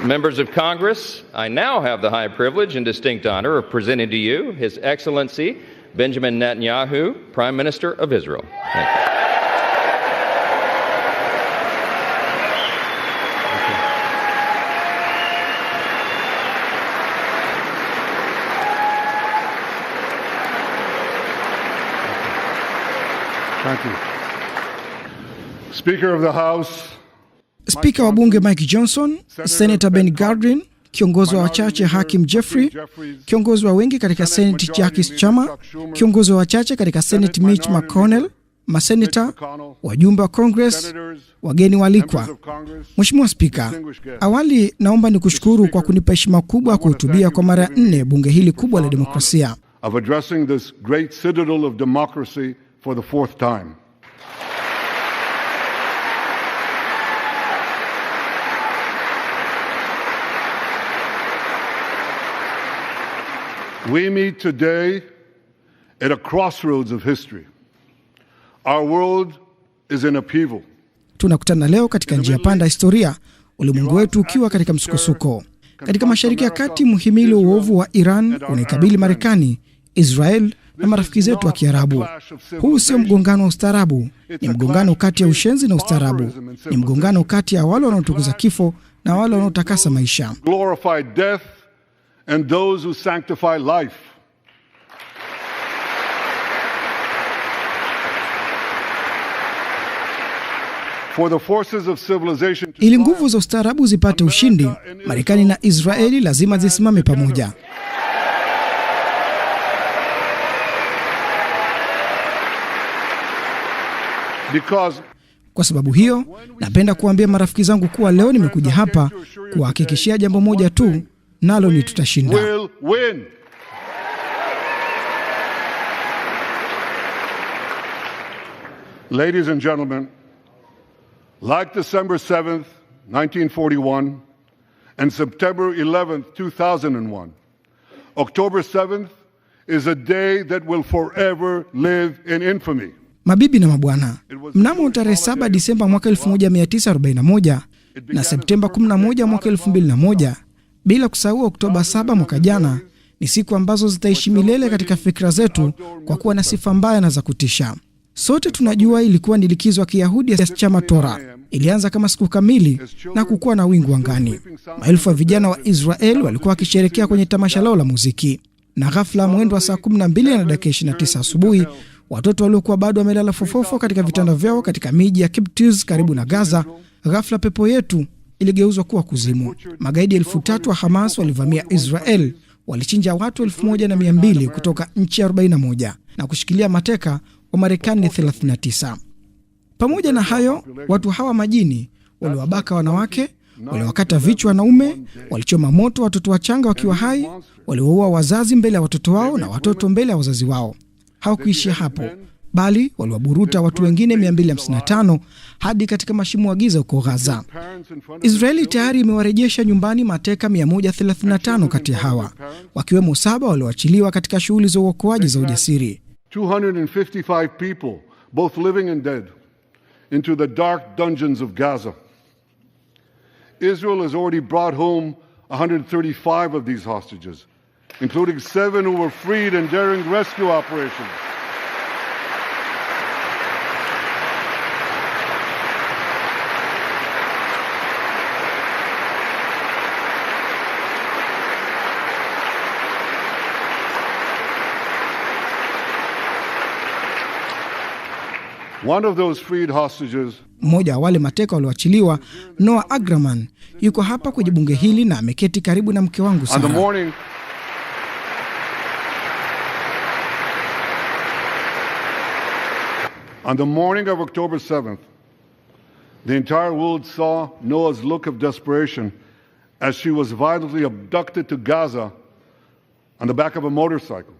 Members of Congress, I now have the high privilege and distinct honor of presenting to you His Excellency Benjamin Netanyahu, Prime Minister of Israel. Thank you. Thank you. Speaker of the House. Spika wa bunge Mike Johnson, Senator Ben Gardin, kiongozi wa wachache Hakim Jeffrey, kiongozi wa wengi katika Senate Jackie Schumer, kiongozi wa wachache katika Senate Mitch McConnell, maseneta, wajumbe wa Congress, wageni walikwa. Mheshimiwa Spika, awali naomba nikushukuru kwa kunipa heshima kubwa kuhutubia kwa mara 4 bunge hili kubwa la demokrasia. Of addressing this great citadel of democracy for the 4th time. We meet today at a crossroads of history. Our world is in upheaval. Tunakutana leo katika njia panda historia, ulimwengu wetu ukiwa katika msukosuko. Katika Mashariki ya Kati, muhimili wa uovu wa Iran unaikabili Marekani, Israel na marafiki zetu wa Kiarabu. Huu sio mgongano wa ustaarabu, ni mgongano kati ya ushenzi na ustaarabu. Ni mgongano kati ya wale wanaotukuza kifo na wale wanaotakasa maisha. Glorify death and those who sanctify life. For the forces of civilization, ili nguvu za ustaarabu zipate ushindi, Marekani na Israeli lazima zisimame pamoja. Kwa sababu hiyo, napenda kuambia marafiki zangu kuwa leo nimekuja hapa kuhakikishia jambo moja tu, nalo ni tutashinda. Ladies and gentlemen, like December 7th, 1941 and September 11th, 2001, October 7th is a day that will forever live in infamy. Mabibi na mabwana, mnamo tarehe 7 Disemba mwaka 1941 na Septemba 11 mwaka 2001, bila kusahau Oktoba 7 mwaka jana, ni siku ambazo zitaishi milele katika fikra zetu kwa kuwa na sifa mbaya na za kutisha. Sote tunajua ilikuwa ni likizo ya Kiyahudi ya chama Torah. Ilianza kama siku kamili na kukua na wingu angani. Maelfu ya vijana wa Israel walikuwa wakisherehekea kwenye tamasha lao la muziki. Na ghafla mwendo wa saa 12:29 asubuhi, watoto waliokuwa bado wamelala fofofo katika vitanda vyao katika miji ya Kibbutz karibu na Gaza, ghafla pepo yetu iligeuzwa kuwa kuzimu. Magaidi 3,000 wa Hamas walivamia Israel, walichinja watu 1,200 kutoka nchi 41 na kushikilia mateka wa Marekani 39. Pamoja na hayo, watu hawa majini waliwabaka wanawake, waliwakata vichwa wanaume, walichoma moto watoto wachanga wakiwa hai, waliwaua wazazi mbele ya watoto wao na watoto mbele ya wazazi wao. Hawakuishia hapo, bali waliwaburuta watu wengine 255 hadi katika mashimo ya giza huko Gaza. Israeli tayari imewarejesha nyumbani mateka 135 kati ya hawa, wakiwemo 7 walioachiliwa katika shughuli za uokoaji za ujasiri. 255 people, both living and dead, into the dark dungeons of Gaza. Israel has already brought home 135 of these hostages, including 7 who were freed in daring rescue operations. One of those freed hostages, mmoja wa wale mateka walioachiliwa, Noah Agraman, yuko hapa kwenye bunge hili na ameketi karibu na mke wangu Sarah. On the morning of October 7th, the entire world saw Noah's look of desperation as she was violently abducted to Gaza on the back of a motorcycle.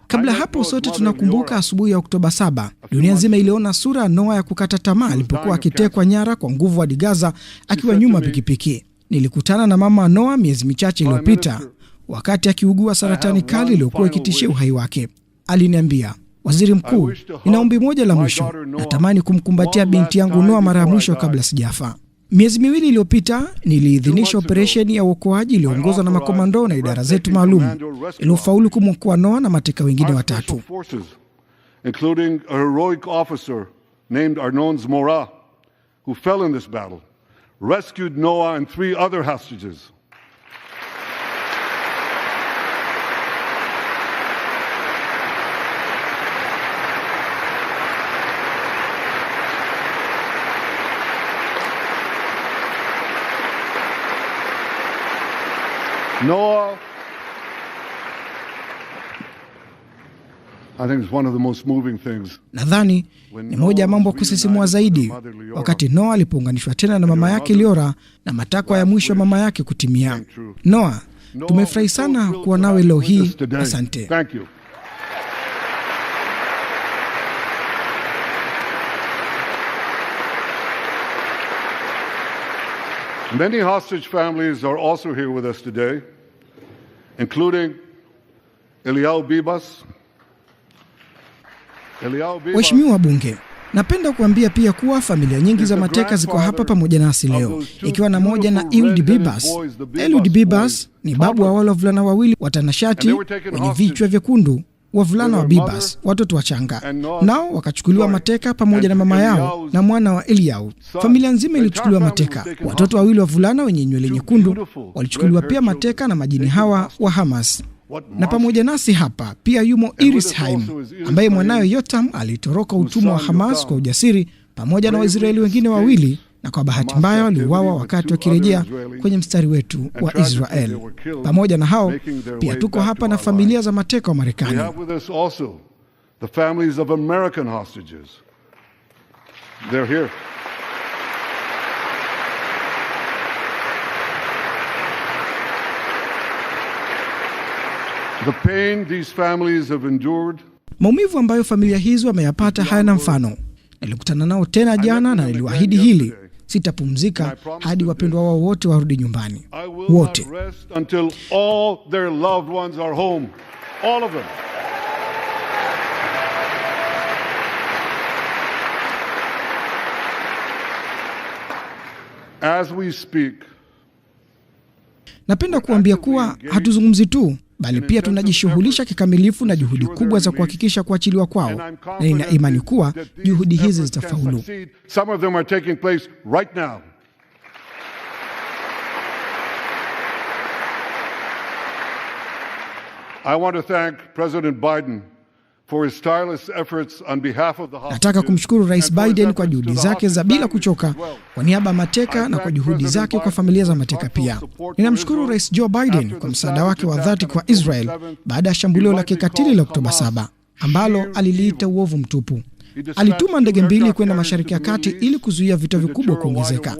Kabla hapo sote tunakumbuka asubuhi ya Oktoba 7, dunia nzima iliona sura ya Noah ya kukata tamaa alipokuwa akitekwa nyara kwa nguvu hadi Gaza akiwa nyuma pikipiki. Nilikutana na mama Noah miezi michache iliyopita wakati akiugua saratani kali iliyokuwa ikitishia uhai wake. Aliniambia, "Waziri Mkuu, nina ombi moja la mwisho. Natamani kumkumbatia binti yangu Noah mara ya mwisho kabla sijafa." Miezi miwili iliyopita niliidhinisha operesheni ya uokoaji iliyoongozwa na makomando na idara zetu maalum iliyofaulu kumwokoa Noah na mateka wengine 3, including a heroic officer named Arnonz Mora, who fell in this battle, rescued Noah and 3 other hostages. Noah, I think it's one of the most moving things. Nadhani ni moja ya mambo ya kusisimua zaidi wakati Noah alipounganishwa tena na mama yake Liora na matakwa ya mwisho ya mama yake kutimia. Noah, tumefurahi sana kuwa nawe leo hii. Asante. Thank you. Many hostage families are also here with us today, including Eliyahu Bibas. Waheshimiwa wabunge, napenda kuambia pia kuwa familia nyingi za mateka ziko hapa pamoja nasi leo, ikiwa na moja na Eliud Bibas. Eliud Bibas ni babu wa wale wavulana wawili watanashati wenye vichwa vyekundu, wavulana wa Bibas, watoto wachanga. Nao wakachukuliwa mateka pamoja na mama yao na mwana wa Eliyahu. Familia nzima ilichukuliwa mateka. Watoto wawili wavulana wenye nywele nyekundu walichukuliwa pia mateka na majini hawa wa Hamas. Na pamoja nasi hapa pia yumo Iris Haim, ambaye mwanawe Yotam alitoroka utumwa wa Hamas kwa ujasiri pamoja na Waisraeli wengine 2, na kwa bahati mbaya waliuawa wakati wakirejea kwenye mstari wetu wa Israel. Pamoja na hao pia tuko hapa na familia za mateka wa Marekani. The families of American hostages. They're here. The pain these families have endured. Maumivu ambayo familia hizo wameyapata hayana mfano. Nilikutana nao tena jana na niliwaahidi hili: sitapumzika hadi wapendwa wao wote warudi nyumbani. Wote. Until all their loved ones are home. All of them. As we speak. Napenda kuambia kuwa hatuzungumzi tu, bali pia tunajishughulisha kikamilifu na juhudi kubwa za kuhakikisha kuachiliwa kwao, na nina imani kuwa juhudi hizi zitafaulu. Some of them are taking place right now. I want to thank President Biden for his tireless efforts on behalf of the hostages. Nataka kumshukuru Rais Biden kwa juhudi zake za bila kuchoka kwa niaba ya mateka na kwa juhudi zake kwa familia za mateka pia. Ninamshukuru Rais Joe Biden kwa msaada wake wa dhati kwa Israel baada ya shambulio la kikatili la Oktoba 7 ambalo aliliita uovu mtupu. Alituma ndege 2 kwenda Mashariki ya Kati ili kuzuia vita vikubwa kuongezeka.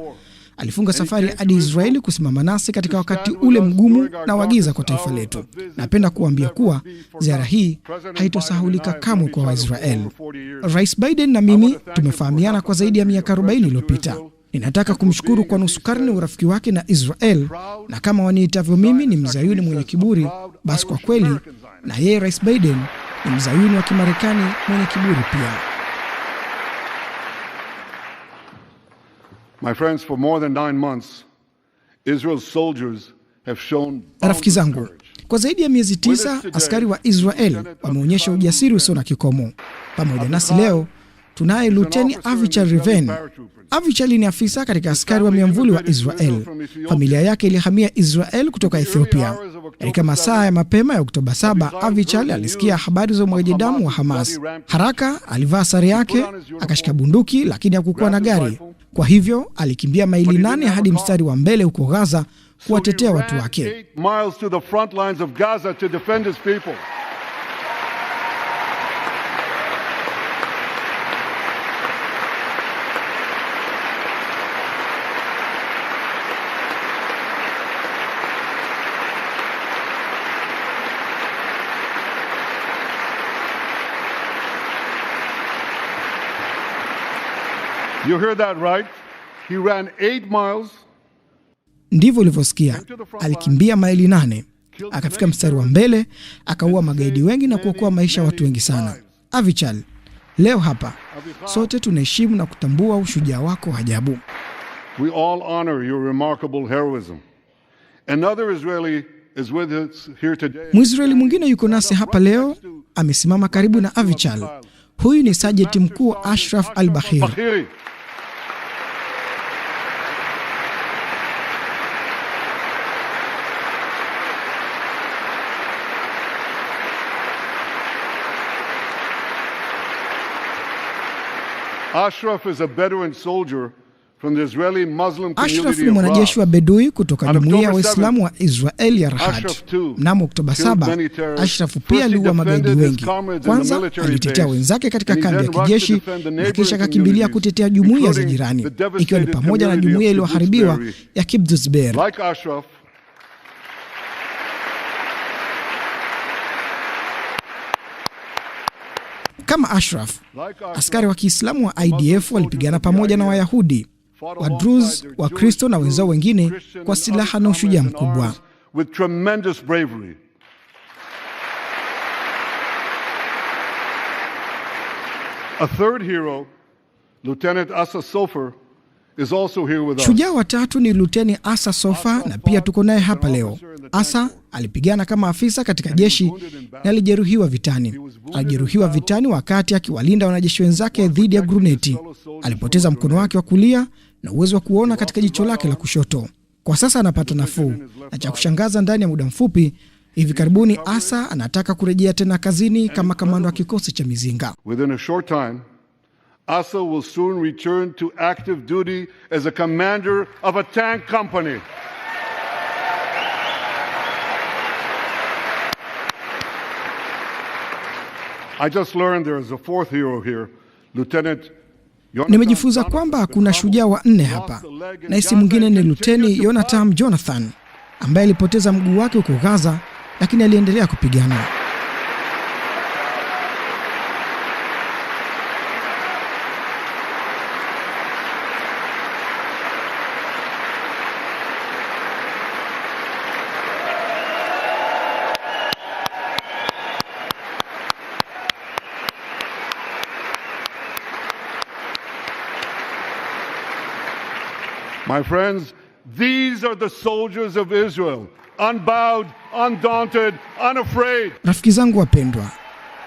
Alifunga safari hadi Israeli kusimama nasi katika wakati ule mgumu na wagiza kwa taifa letu. Napenda kuambia kuwa ziara hii haitosahulika kamwe kwa Waisraeli. Rais Biden na mimi tumefahamiana kwa zaidi ya miaka 40 iliyopita. Ninataka kumshukuru kwa nusu karne urafiki wake na Israel, na kama waniitavyo mimi ni mzayuni mwenye kiburi, basi kwa kweli na yeye Rais Biden ni mzayuni wa Kimarekani mwenye kiburi pia. My friends, for more than 9 months, Israel's soldiers have shown. Rafiki zangu, kwa zaidi ya miezi 9 askari wa Israel wameonyesha ujasiri usio na kikomo. Pamoja nasi leo tunaye Luteni Avichal Riven. Avichal ni afisa katika askari wa miamvuli wa Israel. Familia yake ilihamia Israel kutoka Ethiopia. Katika masaa ya mapema ya Oktoba 7, Avichal alisikia habari za umwagaji damu wa Hamas. Haraka alivaa sare yake, akashika bunduki, lakini hakukuwa na gari. Kwa hivyo alikimbia maili 8 hadi mstari wa mbele huko Gaza kuwatetea watu wake. You heard that right? He ran 8 miles. Ndivyo ulivyosikia. Alikimbia maili 8, akafika mstari wa mbele, akaua magaidi wengi na kuokoa maisha ya watu wengi sana. Avichal, leo hapa sote tunaheshimu na kutambua ushujaa wako wa ajabu. We all honor your remarkable heroism. Another Israeli is with us here today. Mwisraeli mwingine yuko nasi hapa leo, amesimama karibu na Avichal. Huyu ni Sajenti Mkuu Ashraf al-Bahiri. Ashraf is a Bedouin soldier from the Israeli Muslim community. Ashraf ni mwanajeshi wa Bedui kutoka jumuiya ya Waislamu wa Israeli ya Rahat. Mnamo Oktoba 7, Ashraf pia aliua magaidi wengi. Kwanza alitetea wenzake katika kambi ya kijeshi na kisha akakimbilia kutetea jumuiya za jirani, ikiwa ni pamoja na jumuiya iliyoharibiwa ya Kibbutz Be'er. Kama Ashraf, askari wa Kiislamu wa IDF walipigana pamoja na Wayahudi, Wadruz, Wakristo na wenzao wengine kwa silaha na ushujaa mkubwa. A third hero, Lieutenant Asa Sofer, is also here with us. Shujaa wa tatu ni Luteni Asa Sofa na pia tuko naye hapa leo. Asa alipigana kama afisa katika jeshi na alijeruhiwa vitani. Alijeruhiwa vitani wakati akiwalinda wanajeshi wenzake dhidi ya gruneti. Alipoteza mkono wake wa kulia na uwezo wa kuona katika jicho lake la kushoto. Kwa sasa anapata nafuu, na cha kushangaza, ndani ya muda mfupi hivi karibuni Asa anataka kurejea tena kazini kama kamanda wa kikosi cha mizinga. Within a short time, Asa will soon return to active duty as a commander of a tank company. I just learned there is a fourth hero here, Lieutenant. Nimejifunza kwamba kuna shujaa wa 4 hapa, na isi mwingine ni Luteni Yonatan Jonathan ambaye alipoteza mguu wake huko Gaza, lakini aliendelea kupigana. My friends, these are the soldiers of Israel, unbowed, undaunted, unafraid. Rafiki zangu wapendwa,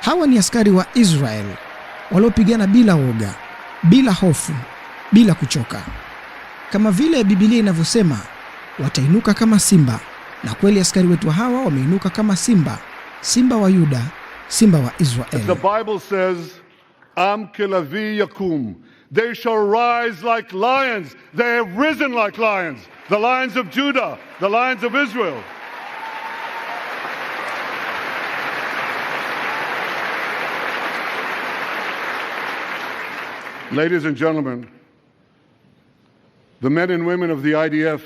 hawa ni askari wa Israel waliopigana bila woga, bila hofu, bila kuchoka. Kama vile Biblia inavyosema, watainuka kama simba, na kweli askari wetu hawa wameinuka kama simba, simba wa Yuda, simba wa Israel. The Bible says, Am kelavi yakum. They shall rise like lions. They have risen like lions. The lions of Judah, the lions of Israel. Ladies and gentlemen, the men and women of the IDF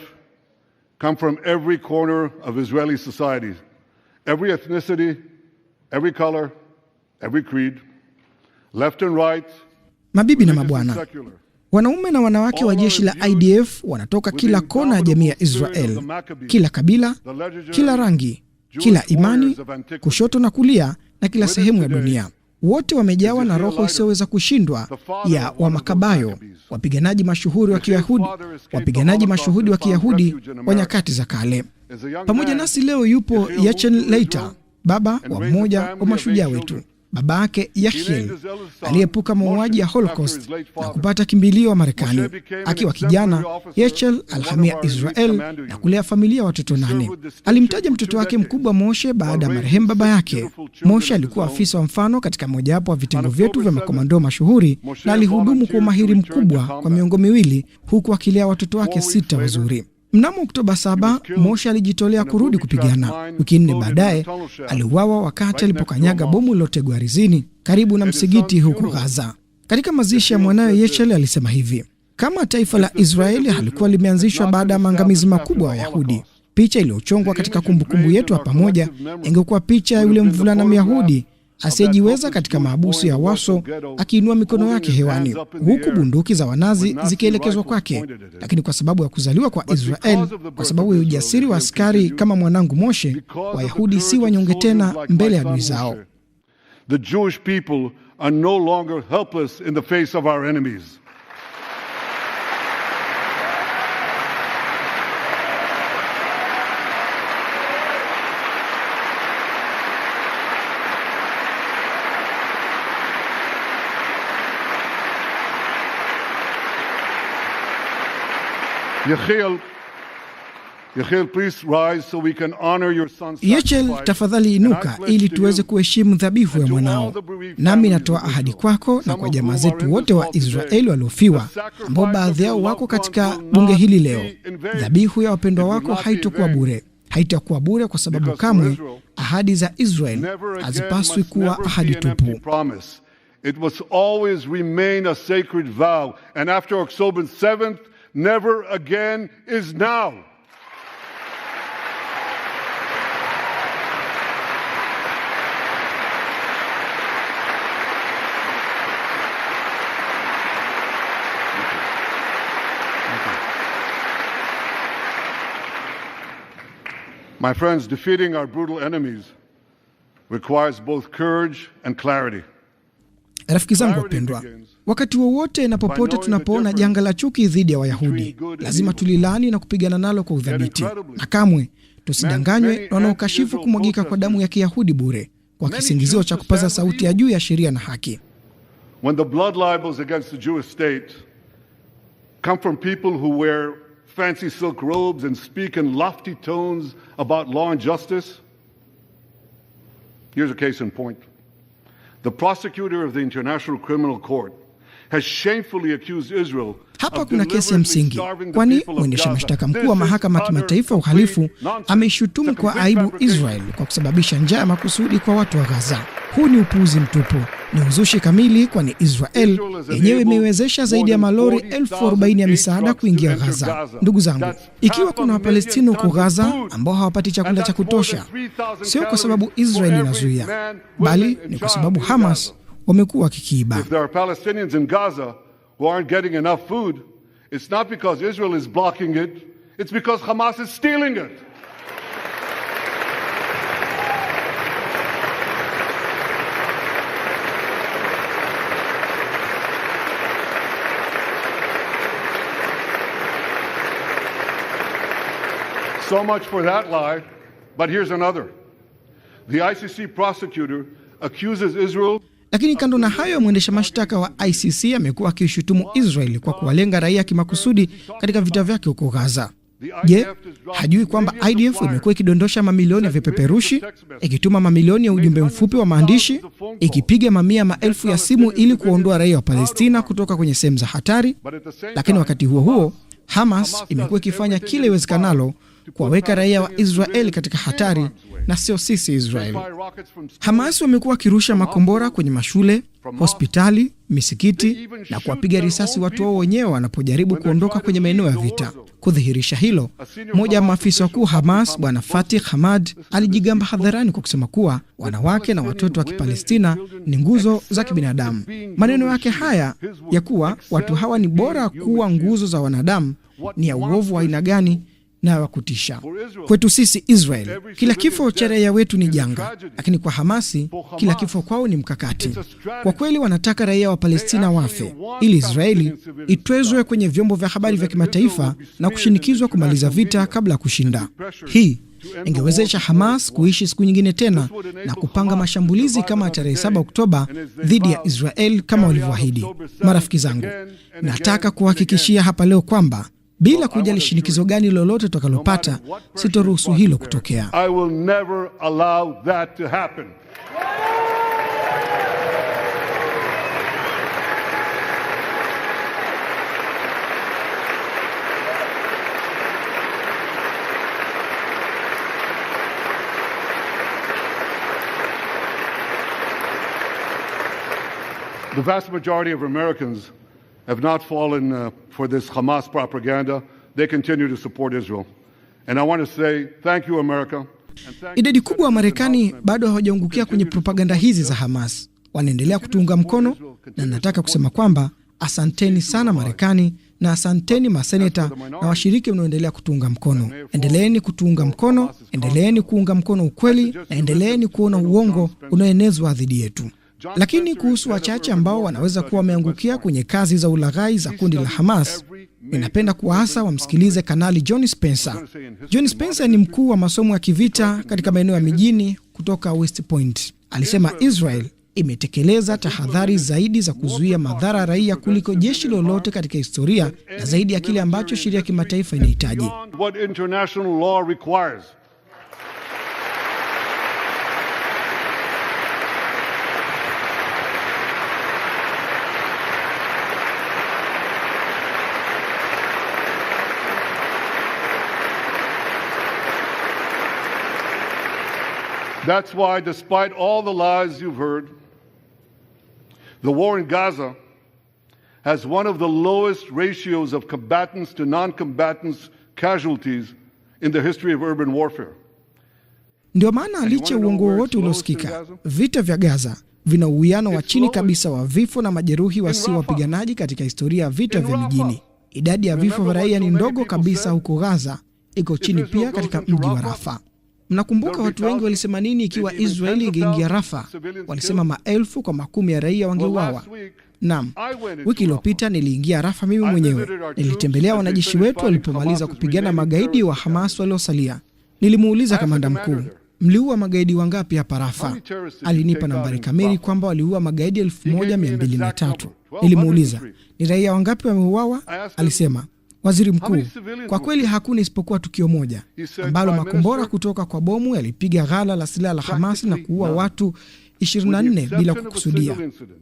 come from every corner of Israeli society, every ethnicity, every color, every creed, left and right. Mabibi na mabwana, wanaume na wanawake wa jeshi la IDF wanatoka kila kona ya jamii ya Israel, kila kabila, kila rangi, kila imani, kushoto na kulia, na kila sehemu ya dunia. Wote wamejawa na roho isiyoweza kushindwa ya Wamakabayo, wapiganaji mashuhuri wa Kiyahudi wa nyakati za kale. Pamoja nasi leo yupo Yachel Leiter, baba wa mmoja wa mashujaa wetu. Baba yake Yachiel aliepuka mauaji ya Holocaust na kupata kimbilio wa Marekani. Akiwa kijana, Yachiel alihamia Israel na kulea familia watoto 8. Alimtaja mtoto wake mkubwa Moshe baada ya marehemu baba yake. Moshe alikuwa afisa wa mfano katika mojawapo wa vitengo vyetu vya makomando mashuhuri na alihudumu kwa umahiri mkubwa kwa miongo 2 huku akilea watoto wake 6 wazuri. Mnamo Oktoba 7, Moshe alijitolea kurudi kupigana. Wiki 4 baadaye aliuawa wakati alipokanyaga bomu lilotegwa ardhini karibu na msikiti huko Gaza. Katika mazishi ya mwanawe Yachel alisema hivi: kama taifa la Israeli halikuwa limeanzishwa baada ya maangamizi makubwa ya Wayahudi, picha iliyochongwa katika kumbukumbu yetu ya pamoja ingekuwa picha ya yule mvulana Myahudi asiyejiweza katika maabusu ya Waso akiinua mikono yake hewani huku bunduki za Wanazi zikielekezwa kwake. Lakini kwa sababu ya kuzaliwa kwa Israel, kwa sababu ya ujasiri wa askari kama mwanangu Moshe, Wayahudi si wanyonge tena mbele ya adui zao. The Jewish people are no longer helpless in the face of our enemies. Yechiel, please rise so we can honor your son's Yechiel, tafadhali inuka ili tuweze kuheshimu dhabihu ya mwanao. Nami natoa ahadi kwako na kwa jamaa zetu wote wa Israeli waliofiwa, ambao baadhi yao wako katika bunge hili leo. Dhabihu ya wapendwa wako haitakuwa bure. Haitakuwa bure kwa sababu kamwe ahadi za Israeli hazipaswi kuwa ahadi tupu. It must always remain a sacred vow, and after October 7th, never again is now. My friends, defeating our brutal enemies requires both courage and clarity. Rafiki zangu wapendwa, wakati wowote na popote tunapoona janga la chuki dhidi ya Wayahudi, lazima tulilaani na kupigana nalo kwa udhabiti. Na kamwe tusidanganywe na wanaokashifu kumwagika kwa damu ya Kiyahudi bure kwa kisingizio cha kupaza sauti ya juu ya sheria na haki. When the blood libels against the Jewish state come from people who wear fancy silk robes and speak in lofty tones about law and justice, here's a case in point. The prosecutor of the International Criminal Court has shamefully accused Israel. Hapa kuna kesi ya msingi, kwani mwendesha mashtaka mkuu wa mahakama ya kimataifa uhalifu ameishutumu kwa aibu Israel kwa kusababisha njaa ya makusudi kwa watu wa Gaza. Huu ni upuuzi mtupu, ni uzushi kamili, kwani Israel yenyewe imewezesha zaidi ya malori 40,000 ya misaada kuingia Gaza. Ndugu zangu, ikiwa kuna Wapalestina huko Gaza ambao hawapati chakula cha kutosha, sio kwa sababu Israel inazuia, bali ni kwa sababu Hamas wamekuwa wakikiiba. If there are Palestinians in Gaza who aren't getting enough food, it's not because Israel is blocking it, it's because Hamas is stealing it. So much for that lie, but here's another. The ICC prosecutor accuses Israel. Lakini kando na hayo, mwendesha mashtaka wa ICC amekuwa akishutumu Israeli kwa kuwalenga raia kimakusudi katika vita vyake huko Gaza. Je, hajui kwamba IDF imekuwa ikidondosha mamilioni ya vipeperushi, ikituma mamilioni ya ujumbe mfupi wa maandishi, ikipiga mamia maelfu ya simu ili kuondoa raia wa Palestina kutoka kwenye sehemu za hatari? Lakini wakati huo huo, Hamas imekuwa ikifanya kile iwezekanalo kuwaweka raia wa Israeli katika hatari, na sio sisi Israeli. Hamas wamekuwa wakirusha makombora kwenye mashule, hospitali, misikiti na kuwapiga risasi watu wao wenyewe wanapojaribu kuondoka kwenye maeneo ya vita. Kudhihirisha hilo, mmoja wa maafisa wakuu Hamas, Bwana Fatih Hamad, alijigamba hadharani kwa kusema kuwa wanawake na watoto wa Kipalestina ni nguzo za kibinadamu. Maneno yake haya ya kuwa watu hawa ni bora kuwa nguzo za wanadamu ni ya uovu wa aina gani na wa kutisha. Kwetu sisi Israel, kila kifo cha raia wetu ni janga, lakini kwa Hamasi kila kifo kwao ni mkakati. Kwa kweli wanataka raia wa Palestina wafe ili Israeli itwezwe kwenye vyombo vya habari vya kimataifa na kushinikizwa kumaliza vita kabla ya kushinda. Hii ingewezesha Hamas kuishi siku nyingine tena na kupanga mashambulizi kama tarehe 7 Oktoba dhidi ya Israel kama walivyoahidi. Marafiki zangu, nataka kuhakikishia hapa leo kwamba bila kujali shinikizo gani lolote tutakalopata, sitoruhusu hilo kutokea. I will never allow that to happen. The vast majority of Americans have not fallen for this Hamas propaganda. They continue to support Israel. And I want to say thank you, America. Idadi kubwa wa Marekani bado hawajaangukia kwenye propaganda hizi za Hamas. Wanaendelea kutuunga mkono, na nataka kusema kwamba asanteni sana Marekani, na asanteni maseneta na washiriki mnaoendelea kutuunga mkono. Endeleeni kutuunga mkono, endeleeni kuunga mkono ukweli, na endeleeni kuona uongo unaoenezwa dhidi yetu. Lakini kuhusu wachache ambao wanaweza kuwa wameangukia kwenye kazi za ulaghai za kundi la Hamas, ninapenda kuwaasa wamsikilize Kanali John Spencer. John Spencer ni mkuu wa masomo ya kivita katika maeneo ya mijini kutoka West Point. Alisema Israel imetekeleza tahadhari zaidi za kuzuia madhara raia kuliko jeshi lolote katika historia na zaidi ya kile ambacho sheria ya kimataifa inahitaji. That's why, despite all the lies you've heard, the war in Gaza has one of the lowest ratios of combatants to non-combatants casualties in the history of urban warfare. Ndio maana licha uongo wote uliosikika, vita vya Gaza vina uwiano wa chini kabisa wa vifo na majeruhi wasio wapiganaji katika historia ya vita vya mijini. Idadi ya vifo vya raia ni ndogo kabisa huko Gaza, iko chini pia katika mji wa Rafa. Mnakumbuka watu wengi walisema nini ikiwa Israeli ingeingia Rafa? Walisema maelfu kwa makumi ya raia wangeuawa. Naam, wiki iliyopita niliingia Rafa mimi mwenyewe. Nilitembelea wanajeshi wetu walipomaliza kupigana magaidi wa Hamas waliosalia. Nilimuuliza kamanda mkuu, mliua magaidi wangapi hapa Rafa? Alinipa nambari kamili kwamba waliua magaidi 1203. Nilimuuliza, ni raia wangapi wameuawa? Alisema, waziri mkuu, kwa kweli hakuna isipokuwa tukio moja ambalo makombora kutoka kwa bomu yalipiga ghala la silaha la Hamas na kuua watu 24 bila kukusudia.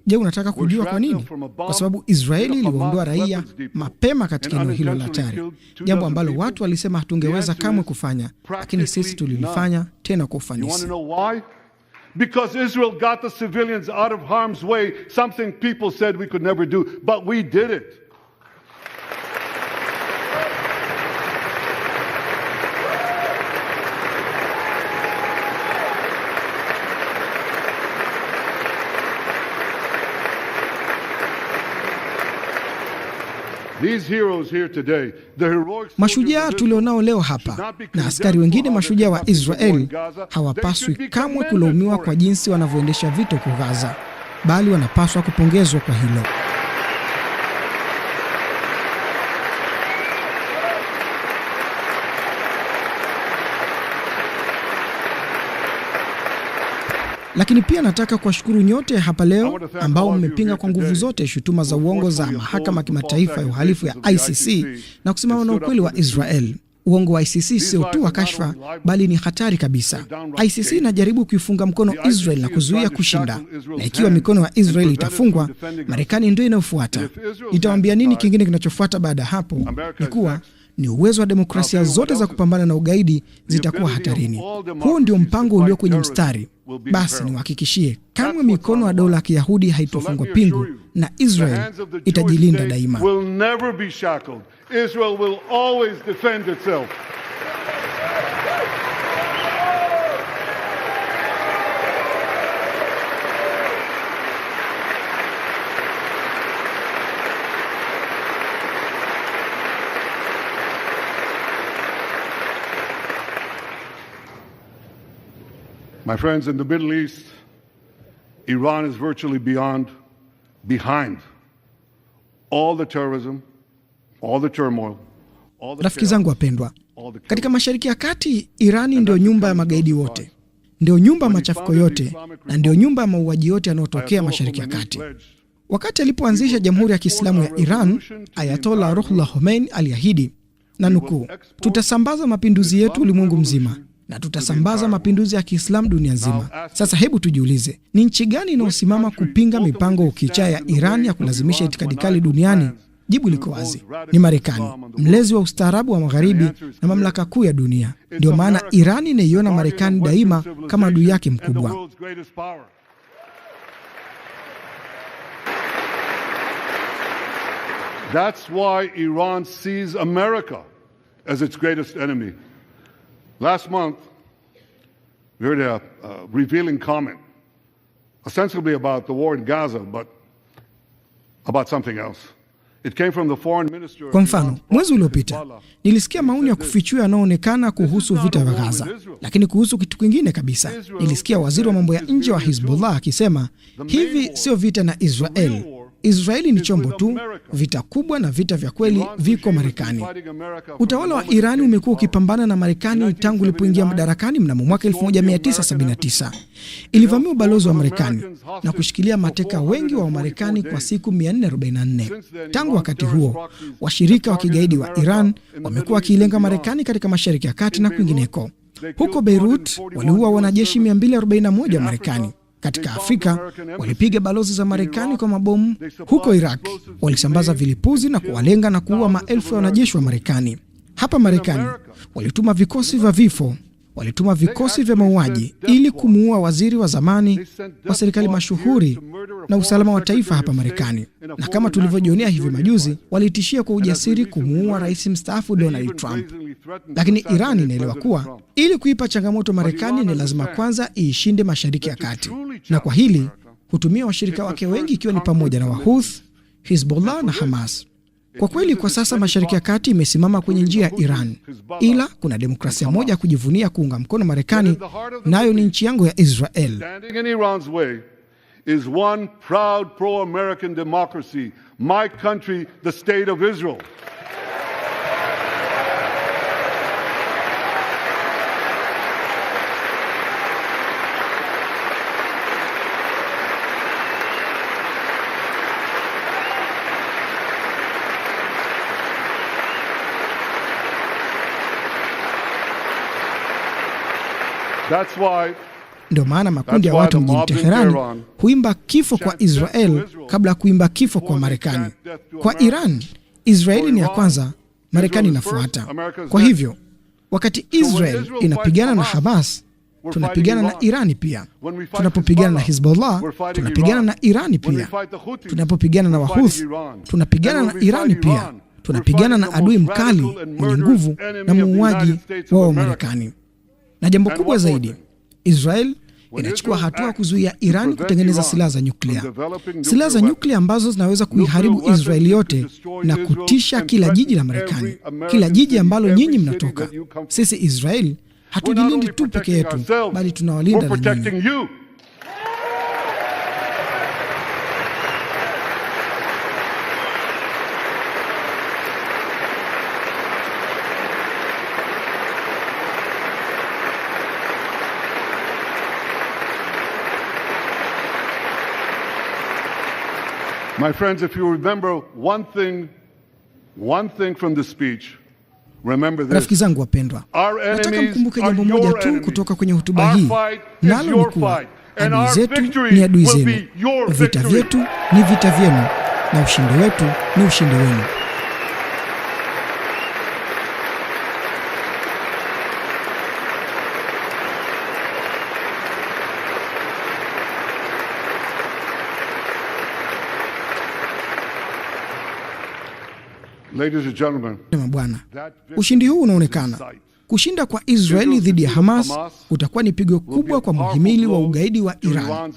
Je, unataka kujua kwa nini? Kwa sababu Israeli iliwaondoa raia mapema katika eneo hilo la hatari, jambo ambalo watu walisema hatungeweza kamwe kufanya, lakini sisi tulilifanya tena kwa ufanisi. Because Israel got the civilians out of harm's way, something people said we could never do, but we did it. Mashujaa tulionao leo hapa na askari wengine mashujaa wa Israel hawapaswi kamwe kulaumiwa kwa jinsi wanavyoendesha vita kwa Gaza, bali wanapaswa kupongezwa kwa hilo. Lakini pia nataka kuwashukuru nyote hapa leo ambao mmepinga kwa nguvu zote shutuma za uongo za mahakama ya kimataifa ya uhalifu ya ICC na kusimama na ukweli wa Israel. Uongo wa ICC sio tu wa kashfa, bali ni hatari kabisa. ICC inajaribu kuifunga mkono Israel na kuzuia kushinda, na ikiwa mikono ya Israel itafungwa, Marekani ndio inayofuata. Itawaambia nini kingine kinachofuata baada hapo? Ni kuwa ni uwezo wa demokrasia zote za kupambana na ugaidi zitakuwa hatarini. Huu ndio mpango ulio kwenye mstari. Basi niwahakikishie, kamwe mikono ya dola ya Kiyahudi haitofungwa pingu na Israel itajilinda daima. Israel will always defend itself. My friends, in the Middle East, Iran is virtually behind all the terrorism, all the turmoil. Rafiki zangu wapendwa, katika Mashariki ya Kati, Irani ndio nyumba ya magaidi wote, ndio nyumba ya machafuko yote, na ndio nyumba ya mauaji yote yanayotokea Mashariki ya Kati. Wakati alipoanzisha Jamhuri ya Kiislamu ya Iran, Ayatollah Ruhollah Khomeini aliahidi, na nukuu, tutasambaza mapinduzi yetu ulimwengu mzima na tutasambaza mapinduzi ya Kiislamu dunia nzima. Sasa hebu tujiulize, ni nchi gani inayosimama kupinga mipango ukicha ya Iran ya kulazimisha itikadi kali duniani? Jibu liko wazi, ni Marekani, mlezi wa ustaarabu wa Magharibi na mamlaka kuu ya dunia. Ndio maana Iran inaiona Marekani daima kama adui yake mkubwa. That's why Iran sees America as its greatest enemy. Last month, we heard a revealing comment, ostensibly about the war in Gaza, but about something else. It came from the foreign minister. Kwa mfano, mwezi uliopita nilisikia maoni ya kufichua yanayoonekana kuhusu vita vya Gaza, lakini kuhusu kitu kingine kabisa. Nilisikia waziri wa mambo ya nje wa Hezbollah akisema, hivi sio vita na Israel, Israeli ni chombo tu, vita kubwa na vita vya kweli viko Marekani. Utawala wa Irani umekuwa ukipambana na Marekani tangu ulipoingia madarakani mnamo mwaka 1979. Ilivamia ubalozi wa Marekani na kushikilia mateka wengi wa Marekani kwa siku 444. Tangu wakati huo, washirika wa kigaidi wa Iran wamekuwa wakilenga Marekani katika Mashariki ya Kati na kwingineko. Huko Beirut waliua wanajeshi 241 wa Marekani. Katika Afrika walipiga balozi za Marekani kwa mabomu. Huko Iraq walisambaza vilipuzi na kuwalenga na kuua maelfu ya wanajeshi wa Marekani. Hapa Marekani walituma vikosi vya vifo, walituma vikosi vya mauaji ili kumuua waziri wa zamani wa serikali mashuhuri na usalama wa taifa hapa Marekani. Na kama tulivyojionea hivi majuzi, walitishia kwa ujasiri kumuua rais mstaafu Donald Trump. Lakini Iran inaelewa kuwa ili kuipa changamoto Marekani ni lazima kwanza iishinde Mashariki ya Kati. Na kwa hili hutumia washirika wake wengi ikiwa ni pamoja na Wahouthi, Hezbollah na Hamas. Kwa kweli kwa sasa Mashariki ya Kati imesimama kwenye njia ya Iran. Ila kuna demokrasia moja ya kujivunia kuunga mkono Marekani, nayo ni nchi yangu ya Israel. Is one proud pro-American democracy, my country, the state of Israel. That's why ndio maana makundi ya watu mjini Teheran huimba kifo kwa Israel kabla ya kuimba kifo kwa Marekani. Kwa Iran, Israeli ni ya kwanza, Marekani inafuata. Kwa hivyo, wakati Israel inapigana na Hamas, tunapigana na Irani pia. Tunapopigana na Hezbollah, tunapigana na Irani pia. Tunapopigana na Wahouthi, tunapigana na Irani pia. Tunapigana na adui mkali, mwenye nguvu na muuaji wa Marekani. Na jambo kubwa zaidi, Israel inachukua hatua kuzuia Iran kutengeneza silaha za nyuklia. Silaha za nyuklia ambazo zinaweza kuiharibu Israeli yote na kutisha kila jiji la Marekani, kila jiji ambalo nyinyi mnatoka. Sisi Israel hatujilindi tu peke yetu, bali tunawalinda na nyinyi. My friends, if you remember one thing from the speech, remember this. Rafiki zangu wapendwa, nataka mkumbuke jambo moja tu kutoka kwenye hotuba hii, nalo ni kuwa adui zetu ni adui zenu, vita vyetu ni vita vyenu, na ushindi wetu ni ushindi wenu. Ladies and gentlemen, Bwana, ushindi huu unaonekana. Kushinda kwa Israeli dhidi ya Hamas utakuwa ni pigo kubwa kwa muhimili wa ugaidi wa Iran.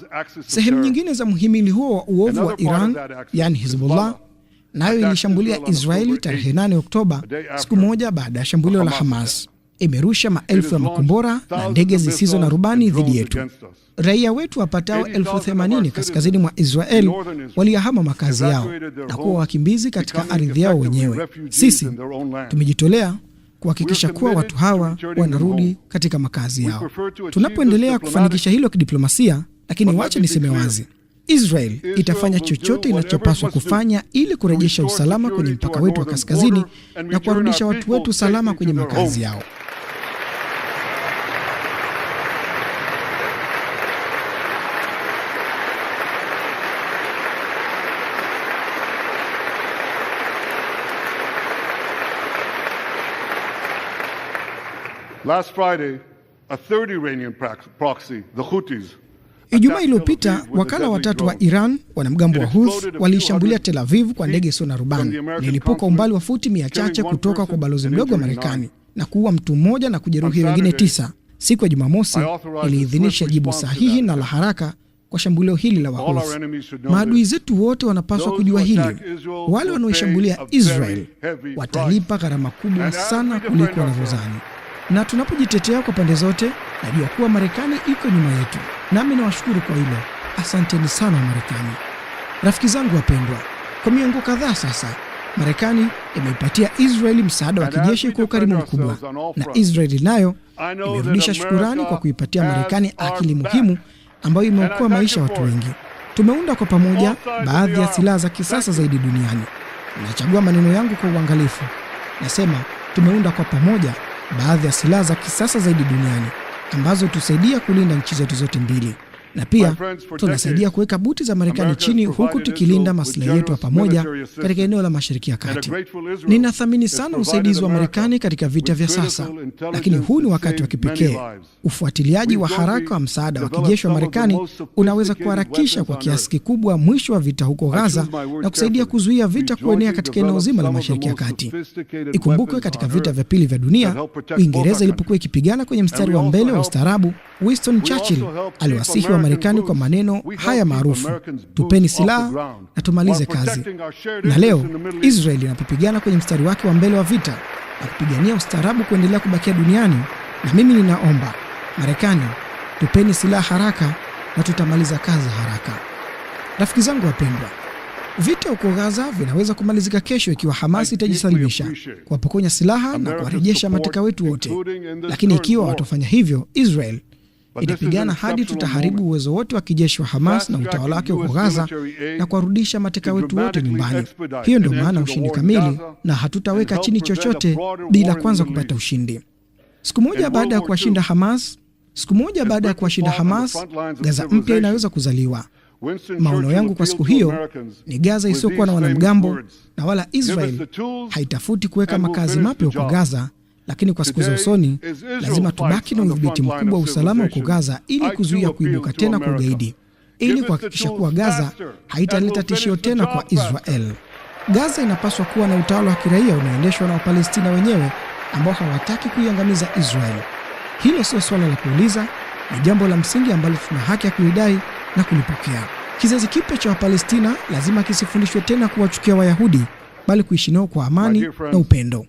Sehemu nyingine za muhimili huo wa uovu wa Iran, yani Hezbollah, nayo ilishambulia Israeli tarehe 8 Oktoba, siku moja baada ya shambulio la Hamas. Imerusha maelfu ya makombora na ndege zisizo na rubani dhidi yetu. Raia wetu wapatao 80,000 kaskazini mwa Israel waliyahama makazi yao na kuwa wakimbizi katika ardhi yao wenyewe. Sisi tumejitolea kuhakikisha kuwa watu hawa wanarudi katika makazi yao. Tunapoendelea kufanikisha hilo kidiplomasia, lakini wacha niseme wazi, Israel itafanya chochote inachopaswa kufanya ili kurejesha usalama kwenye mpaka wetu wa kaskazini na kuwarudisha watu wetu salama kwenye makazi yao. Last Friday, a third Iranian proxy, the Houthis. Ijumaa iliyopita, wakala watatu wa Iran, wanamgambo wa Houthi, walishambulia Tel Aviv kwa ndege isiyo na rubani. Lilipuka umbali wa futi 100 kutoka kwa balozi mdogo wa Marekani na kuua mtu mmoja na kujeruhi wengine 9. Siku ya Jumamosi iliidhinisha jibu sahihi na la haraka kwa shambulio hili la Wahouthi. Maadui zetu wote wanapaswa kujua hili. Wale wanaoishambulia Israel watalipa gharama kubwa sana kuliko wanavyodhani. Na tunapojitetea kwa pande zote, najua kuwa Marekani iko nyuma yetu. Nami nawashukuru kwa hilo. Asanteni sana Marekani. Rafiki zangu wapendwa, kwa miongo kadhaa sasa, Marekani imeipatia Israeli msaada wa kijeshi kwa ukarimu mkubwa, na Israeli nayo imerudisha shukurani kwa kuipatia Marekani akili muhimu ambayo imeokoa maisha ya watu wengi. Tumeunda kwa pamoja baadhi ya silaha za kisasa zaidi duniani. Nachagua maneno yangu kwa uangalifu. Nasema tumeunda kwa pamoja baadhi ya silaha za kisasa zaidi duniani ambazo tusaidia kulinda nchi zetu zote mbili. Na pia tunasaidia kuweka buti za Marekani chini huku tukilinda maslahi yetu ya pamoja katika eneo la Mashariki ya Kati. Ninathamini sana usaidizi wa Marekani katika vita vya sasa, lakini huu ni wakati wa kipekee. Ufuatiliaji wa haraka wa msaada wa kijeshi wa Marekani unaweza kuharakisha kwa kiasi kikubwa mwisho wa vita huko Gaza na kusaidia kuzuia vita kuenea katika eneo zima la Mashariki ya Kati. Ikumbukwe katika vita vya pili vya dunia, Uingereza ilipokuwa ikipigana kwenye mstari wa mbele wa ustaarabu, Winston Churchill aliwasihi wa Marekani kwa maneno haya maarufu: tupeni silaha na tumalize kazi. Na leo Israel inapopigana kwenye mstari wake wa mbele wa vita na kupigania ustaarabu kuendelea kubakia duniani, na mimi ninaomba Marekani, tupeni silaha haraka na tutamaliza kazi haraka. Rafiki zangu wapendwa, vita huko Gaza vinaweza kumalizika kesho ikiwa Hamas itajisalimisha, kuwapokonya silaha na kuwarejesha mateka wetu wote. Lakini ikiwa watafanya hivyo, Israel itapigana hadi tutaharibu uwezo wote wa kijeshi wa Hamas na utawala wake huko Gaza na kuwarudisha mateka wetu wote nyumbani. Hiyo ndio maana ushindi kamili, na hatutaweka chini chochote bila kwanza kupata ushindi. Siku moja baada ya kuwashinda Hamas, Gaza mpya inaweza kuzaliwa. Maono yangu kwa siku hiyo ni Gaza isiyokuwa na wanamgambo, na wala Israel haitafuti kuweka makazi mapya huko Gaza. Lakini kwa siku za usoni lazima tubaki na udhibiti mkubwa wa usalama huko Gaza ili kuzuia kuibuka tena kwa ugaidi, ili kuhakikisha kuwa Gaza haitaleta tishio tena kwa Israel. Gaza inapaswa kuwa na utawala wa kiraia unaoendeshwa na Wapalestina wenyewe ambao hawataki kuiangamiza Israel. Hilo sio swala la kuuliza, ni jambo la msingi ambalo tuna haki ya kulidai na kulipokea. Kizazi kipya cha Wapalestina lazima kisifundishwe tena kuwachukia Wayahudi, bali kuishi nao kwa amani na upendo.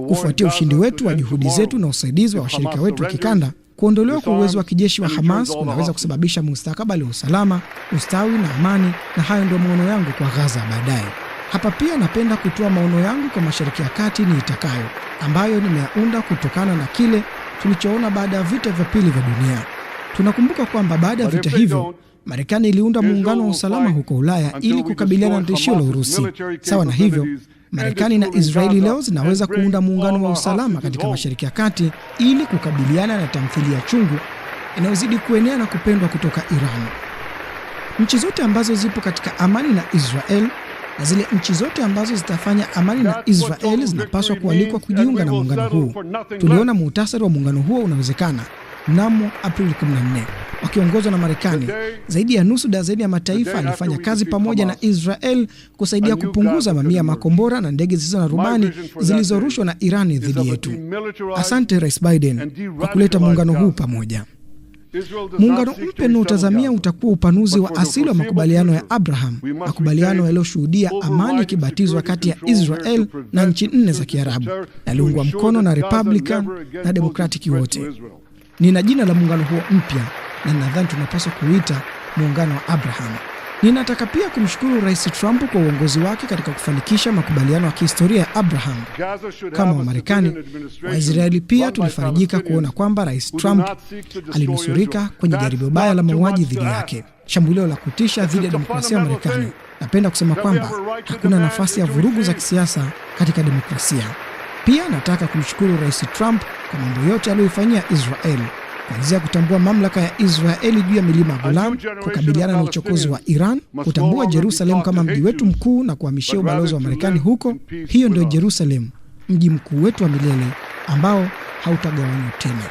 Kufuatia ushindi wetu wa juhudi zetu na usaidizi wa washirika wetu wa kikanda, kuondolewa kwa uwezo wa kijeshi wa Hamas unaweza kusababisha mustakabali wa usalama, ustawi na amani, na hayo ndio maono yangu kwa Gaza baadaye. Hapa pia napenda kutoa maono yangu kwa Mashariki ya Kati niitakayo, ambayo nimeyaunda kutokana na kile tulichoona baada ya vita vya pili vya dunia. Tunakumbuka kwamba baada ya vita hivyo, Marekani iliunda muungano wa usalama huko Ulaya ili kukabiliana na tishio la Urusi. Sawa na hivyo, Marekani na Israeli leo zinaweza kuunda muungano wa usalama katika Mashariki ya Kati ili kukabiliana na tamthilia chungu inayozidi kuenea na kupendwa kutoka Iran. Nchi zote ambazo zipo katika amani na Israel na zile nchi zote ambazo zitafanya amani na Israel zinapaswa kualikwa kujiunga na muungano huu. Tuliona muhtasari wa muungano huo unawezekana mnamo Aprili 14. Wakiongozwa na Marekani, zaidi ya nusu dazeni ya mataifa alifanya kazi pamoja na Israel kusaidia kupunguza mamia ya makombora na ndege zisizo na rubani zilizorushwa na Irani dhidi yetu. Asante Rais Biden kwa kuleta muungano huu pamoja. Muungano mpya unaotazamia utakuwa upanuzi wa asili wa makubaliano ya Abraham, makubaliano yaliyoshuhudia amani ikibatizwa kati ya Israel na nchi 4 za Kiarabu, yaliungwa mkono na Republican na Democratic wote. Nina jina la muungano huo mpya na nadhani tunapaswa kuita muungano wa Abraham. Ninataka pia kumshukuru Rais Trump kwa uongozi wake katika kufanikisha makubaliano ya kihistoria ya Abraham. Kama Wamarekani, Waisraeli pia tulifarijika kuona kwamba Rais Trump alinusurika kwenye jaribio baya la mauaji dhidi yake, shambulio la kutisha dhidi ya demokrasia ya Marekani. Napenda kusema kwamba hakuna nafasi ya vurugu za kisiasa katika demokrasia. Pia nataka kumshukuru Rais Trump kwa mambo yote aliyoifanyia Israel, kuanzia kutambua mamlaka ya Israeli juu ya milima ya Golan, kukabiliana na uchokozi wa Iran, kutambua Jerusalem kama mji wetu mkuu na kuhamishia ubalozi wa Marekani huko. Hiyo ndio Jerusalem, mji mkuu wetu wa milele ambao hautagawanywa tena.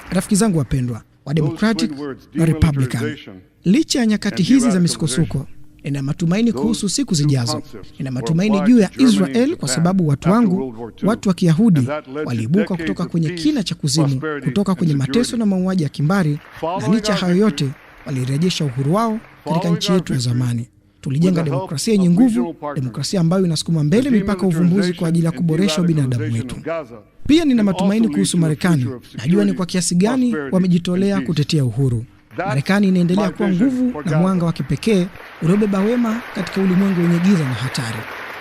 Rafiki zangu wapendwa wa Democratic na Republican, licha ya nyakati hizi za misukosuko, nina matumaini kuhusu siku zijazo. Nina matumaini juu ya Israel kwa sababu watu wangu, watu wa Kiyahudi, waliibuka kutoka kwenye kina cha kuzimu, kutoka kwenye mateso na mauaji ya kimbari, na licha hayo yote walirejesha uhuru wao katika nchi yetu ya zamani. Tulijenga demokrasia yenye nguvu, demokrasia ambayo inasukuma mbele mipaka uvumbuzi kwa ajili ya kuboresha ubinadamu wetu. Pia nina matumaini kuhusu Marekani. Najua ni kwa kiasi gani wamejitolea kutetea uhuru. Marekani inaendelea kuwa nguvu na mwanga wa kipekee uliobeba wema katika ulimwengu wenye giza na hatari.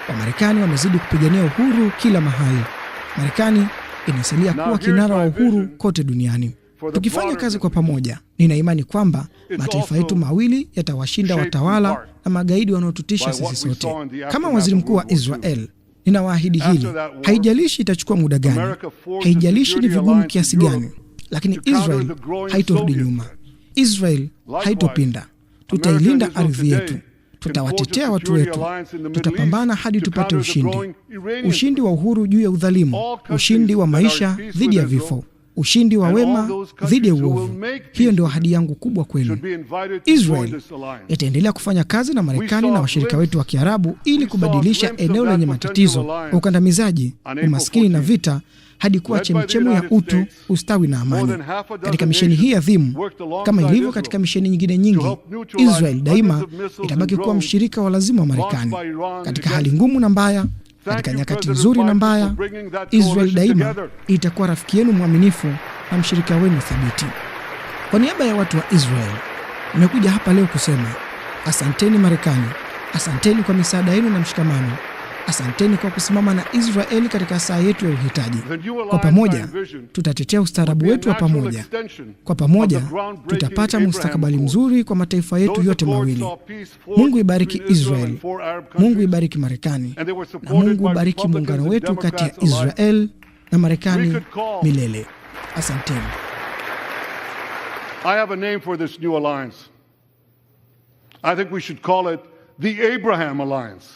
Wamarekani wamezidi kupigania uhuru kila mahali. Marekani inasalia kuwa kinara wa uhuru kote duniani. Tukifanya kazi kwa pamoja, nina imani kwamba mataifa yetu mawili yatawashinda watawala na magaidi wanaotutisha sisi sote. Kama waziri mkuu wa Israel, ninawaahidi hili. Haijalishi itachukua muda gani, haijalishi ni vigumu kiasi gani, lakini Israel haitorudi nyuma. Israel haitopinda. Tutailinda ardhi yetu, tutawatetea watu wetu, tutapambana hadi tupate ushindi. Ushindi wa uhuru juu ya udhalimu, ushindi wa maisha dhidi ya vifo, ushindi wa wema dhidi ya uovu. Hiyo ndio ahadi yangu kubwa kwenu. Israel itaendelea kufanya kazi na Marekani na washirika wetu wa Kiarabu ili kubadilisha eneo lenye matatizo, ukandamizaji, umaskini na vita hadi kuwa chemchemu ya utu, ustawi na amani. Katika misheni hii adhimu, kama ilivyo katika misheni nyingine nyingi, Israel daima itabaki kuwa mshirika wa lazima wa Marekani. Katika hali ngumu na mbaya, katika nyakati nzuri na mbaya, Israel daima itakuwa rafiki yenu mwaminifu na mshirika wenu thabiti. Kwa niaba ya watu wa Israel, nimekuja hapa leo kusema asanteni Marekani, asanteni kwa misaada yenu na mshikamano. Asanteni kwa kusimama na Israeli katika saa yetu ya uhitaji. Kwa pamoja tutatetea ustaarabu wetu wa pamoja. Kwa pamoja tutapata mustakabali mzuri kwa mataifa yetu yote mawili. Mungu ibariki Israeli, Mungu ibariki Marekani, na Mungu ibariki muungano wetu kati ya Israel na Marekani milele. Asanteni. I have a name for this new alliance. I think we should call it the Abraham Alliance.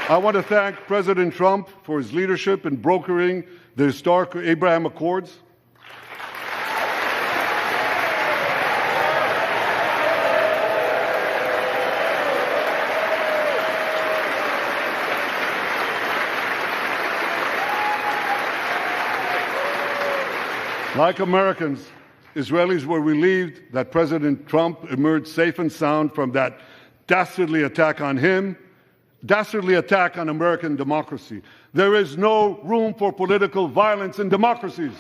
I want to thank President Trump for his leadership in brokering the historic Abraham Accords. Like Americans, Israelis were relieved that President Trump emerged safe and sound from that dastardly attack on him, dastardly attack on American democracy. There is no room for political violence in democracies.